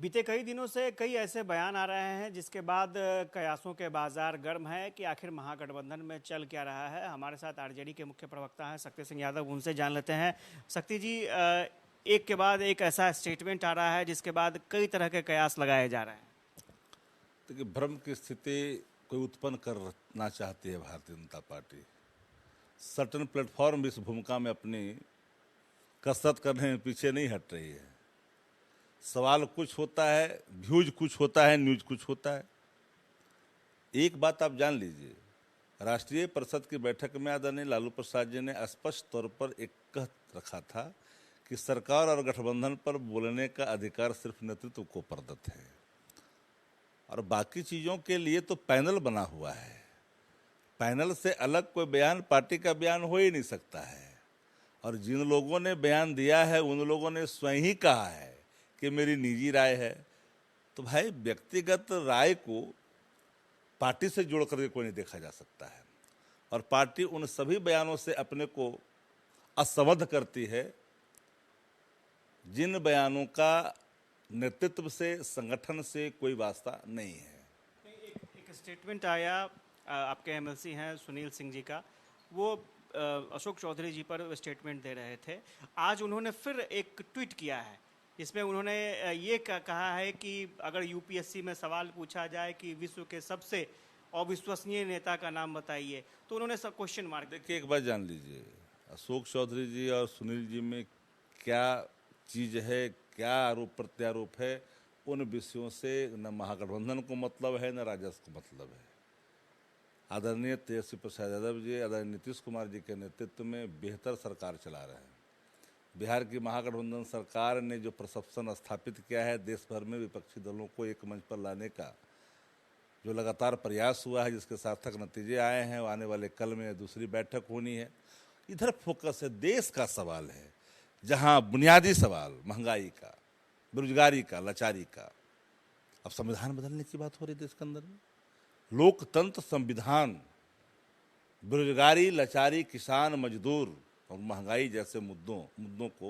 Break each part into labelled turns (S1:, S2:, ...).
S1: बीते कई दिनों से कई ऐसे बयान आ रहे हैं जिसके बाद कयासों के बाजार गर्म है कि आखिर महागठबंधन में चल क्या रहा है। हमारे साथ आरजेडी के मुख्य प्रवक्ता हैं शक्ति सिंह यादव, उनसे जान लेते हैं। शक्ति जी, एक के बाद एक ऐसा स्टेटमेंट आ रहा है जिसके बाद कई तरह के कयास लगाए जा रहे हैं।
S2: देखिए, भ्रम की स्थिति कोई उत्पन्न करना चाहती है Bharatiya Janata party. Certain platform इस भूमिका में अपनी कसरत करने में पीछे नहीं हट रही है। सवाल कुछ होता है, व्यूज कुछ होता है, न्यूज कुछ होता है। एक बात आप जान लीजिए, राष्ट्रीय परिषद की बैठक में आदरणीय लालू प्रसाद जी ने स्पष्ट तौर पर एक कह रखा था कि सरकार और गठबंधन पर बोलने का अधिकार सिर्फ नेतृत्व को प्रदत्त है और बाकी चीज़ों के लिए तो पैनल बना हुआ है। पैनल से अलग कोई बयान पार्टी का बयान हो ही नहीं सकता है। और जिन लोगों ने बयान दिया है उन लोगों ने स्वयं ही कहा है कि मेरी निजी राय है। तो भाई, व्यक्तिगत राय को पार्टी से जोड़ करके कोई नहीं देखा जा सकता है। और पार्टी उन सभी बयानों से अपने को असंबद्ध करती है जिन बयानों का नेतृत्व से, संगठन से कोई वास्ता नहीं है।
S1: एक स्टेटमेंट आया आपके एमएलसी हैं सुनील सिंह जी का, वो अशोक चौधरी जी पर स्टेटमेंट दे रहे थे। आज उन्होंने फिर एक ट्वीट किया है जिसमें उन्होंने ये कहा है कि अगर यूपीएससी में सवाल पूछा जाए कि विश्व के सबसे अविश्वसनीय नेता का नाम बताइए, तो उन्होंने सब क्वेश्चन मार्क।
S2: देखिए, एक बात जान लीजिए, अशोक चौधरी जी और सुनील जी में क्या चीज़ है, क्या आरोप प्रत्यारोप है, उन विषयों से न महागठबंधन को मतलब है न राजस्व को मतलब है। आदरणीय तेजस्वी प्रसाद यादव जी, आदरणीय नीतीश कुमार जी के नेतृत्व में बेहतर सरकार चला रहे हैं। बिहार की महागठबंधन सरकार ने जो परसेप्शन स्थापित किया है देश भर में विपक्षी दलों को एक मंच पर लाने का, जो लगातार प्रयास हुआ है, जिसके सार्थक नतीजे आए हैं, आने वाले कल में दूसरी बैठक होनी है। इधर फोकस है, देश का सवाल है, जहां बुनियादी सवाल महंगाई का, बेरोजगारी का, लाचारी का। अब संविधान बदलने की बात हो रही है देश के अंदर में। लोकतंत्र, संविधान, बेरोजगारी, लाचारी, किसान, मजदूर और महंगाई जैसे मुद्दों को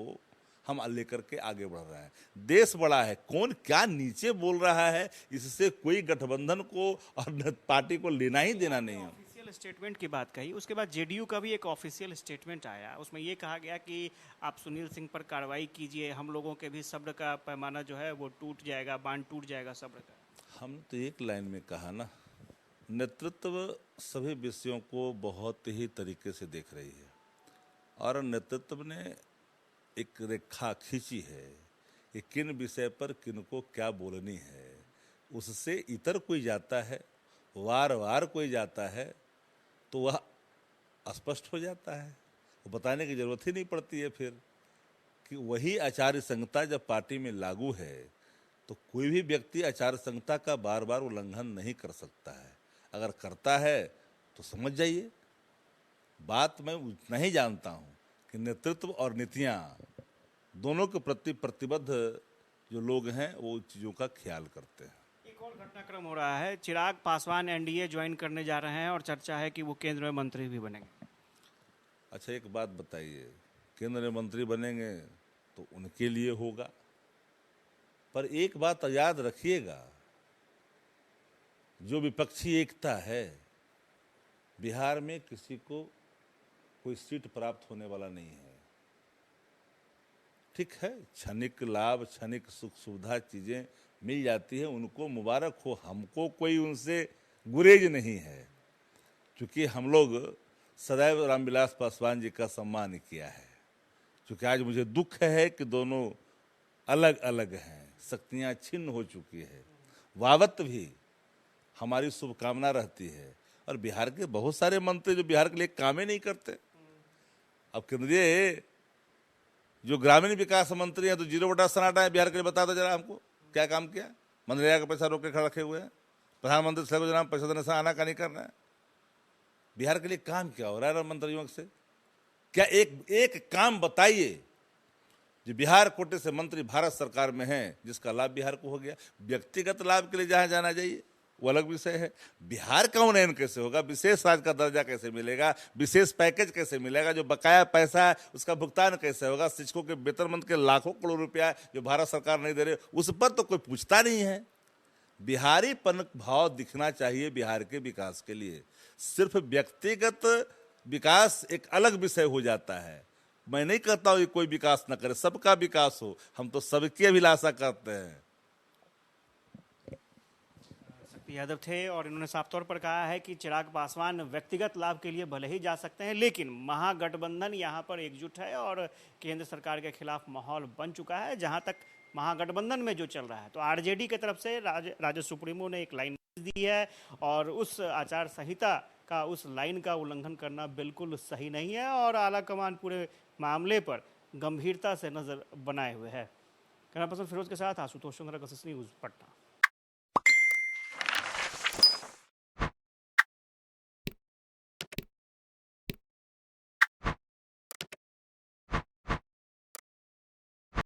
S2: हम लेकर के आगे बढ़ रहे हैं। देश बड़ा है, कौन क्या नीचे बोल रहा है, इससे कोई गठबंधन को और पार्टी को लेना ही देना नहीं है।
S1: ऑफिशियल स्टेटमेंट की बात कही, उसके बाद जेडीयू का भी एक ऑफिशियल स्टेटमेंट आया। उसमें ये कहा गया कि आप सुनील सिंह पर कार्रवाई कीजिए, हम लोगों के भी सब्र का पैमाना जो है वो टूट जाएगा, बांध टूट जाएगा सब्र का।
S2: हम तो एक लाइन में कहा ना, नेतृत्व सभी विषयों को बहुत ही तरीके से देख रही है और नेतृत्व ने एक रेखा खींची है कि किन विषय पर किनको क्या बोलनी है। उससे इतर कोई जाता है, वार वार कोई जाता है, तो वह स्पष्ट हो जाता है। वो बताने की जरूरत ही नहीं पड़ती है फिर कि वही आचार संहिता जब पार्टी में लागू है तो कोई भी व्यक्ति आचार संहिता का बार बार उल्लंघन नहीं कर सकता है। अगर करता है तो समझ जाइए। बात मैं उतना ही जानता हूँ कि नेतृत्व और नीतियाँ दोनों के प्रति प्रतिबद्ध जो लोग हैं वो चीज़ों का ख्याल करते हैं।
S1: एक और घटनाक्रम हो रहा है, चिराग पासवान एनडीए ज्वाइन करने जा रहे हैं और चर्चा है कि वो केंद्र में मंत्री भी बनेंगे।
S2: अच्छा, एक बात बताइए, केंद्र में मंत्री बनेंगे तो उनके लिए होगा, पर एक बात याद रखिएगा, जो विपक्षी एकता है, बिहार में किसी को कोई सीट प्राप्त होने वाला नहीं है। ठीक है, क्षणिक लाभ, क्षणिक सुख सुविधा चीज़ें मिल जाती है, उनको मुबारक हो, हमको कोई उनसे गुरेज नहीं है। क्योंकि हम लोग सदैव रामविलास पासवान जी का सम्मान किया है। क्योंकि आज मुझे दुख है कि दोनों अलग अलग हैं, शक्तियाँ छिन्न हो चुकी है। वावत भी हमारी शुभकामना रहती है। और बिहार के बहुत सारे मंत्री जो बिहार के लिए काम ही नहीं करते। अब केंद्रीय जो ग्रामीण विकास मंत्री हैं तो 0 सन्नाटा है बिहार के लिए। बता दो जरा हमको क्या काम किया। मनरेगा का पैसा रोक के खड़ा रखे हुए हैं। प्रधानमंत्री श्रम योजना में पैसा देने से आनाकानी कर रहे हैं। बिहार के लिए काम क्या हो रहा है मंत्रियों से? क्या एक काम बताइए जो बिहार कोटे से मंत्री भारत सरकार में हैं जिसका लाभ बिहार को हो गया। व्यक्तिगत लाभ के लिए जहां जाना जाइए वो अलग विषय है। बिहार का उन्नयन कैसे होगा, विशेष राज्य का दर्जा कैसे मिलेगा, विशेष पैकेज कैसे मिलेगा, जो बकाया पैसा है उसका भुगतान कैसे होगा, शिक्षकों के वेतन के लाखों करोड़ रुपया जो भारत सरकार नहीं दे रही, उस पर तो कोई पूछता नहीं है। बिहारीपन भाव दिखना चाहिए बिहार के विकास के लिए। सिर्फ व्यक्तिगत विकास एक अलग विषय हो जाता है। मैं नहीं कहता हूं कि कोई विकास न करे, सबका विकास हो, हम तो सबकी अभिलाषा करते हैं।
S1: शक्ति यादव थे और इन्होंने साफ तौर पर कहा है कि चिराग पासवान व्यक्तिगत लाभ के लिए भले ही जा सकते हैं, लेकिन महागठबंधन यहाँ पर एकजुट है और केंद्र सरकार के खिलाफ माहौल बन चुका है। जहाँ तक महागठबंधन में जो चल रहा है, तो आरजेडी की तरफ से राजद सुप्रीमो ने एक लाइन दी है और उस आचार संहिता का, उस लाइन का उल्लंघन करना बिल्कुल सही नहीं है और आलाकमान पूरे मामले पर गंभीरता से नजर बनाए हुए है। कैमरा पर्सन फिरोज के साथ आशुतोष चंद्रा, कशिश न्यूज़, पटना।